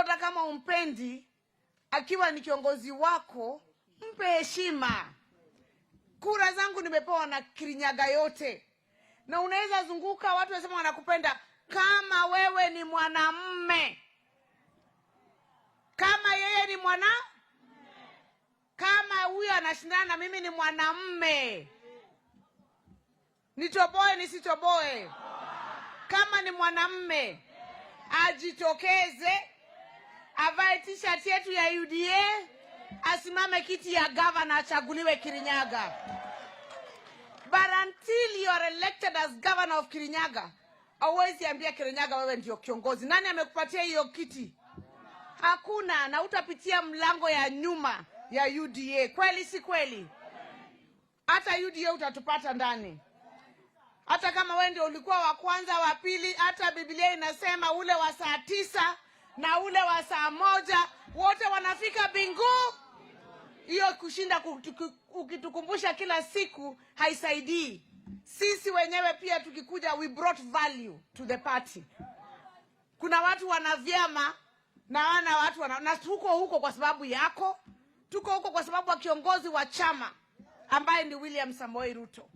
hata kama umpendi, akiwa ni kiongozi wako, mpe heshima. Kura zangu nimepewa na Kirinyaga yote. Na unaweza zunguka watu wasema wanakupenda kama wewe ni mwanamume. Kama yeye ni kama huyo anashindana na mimi ni mwanamume. Nitoboe nisitoboe? Kama ni mwanamume, ajitokeze, avae t-shirt yetu ya UDA, asimame kiti ya governor, achaguliwe Kirinyaga. But until you are elected as governor of Kirinyaga, hauwezi ambia Kirinyaga wewe ndio kiongozi. Nani amekupatia hiyo kiti? Hakuna. Na utapitia mlango ya nyuma ya UDA. Kweli si kweli? Hata UDA utatupata ndani. Hata kama wewe ndio ulikuwa wa kwanza, wa pili, hata Biblia inasema ule wa saa 9 na ule wa saa 1 wote wanafika bingu. Hiyo kushinda ukitukumbusha kila siku haisaidii. Sisi wenyewe pia tukikuja, we brought value to the party. Kuna watu wana vyama na watu na tuko huko kwa sababu yako. Tuko huko kwa sababu wa kiongozi wa chama ambaye ni William Samoei Ruto.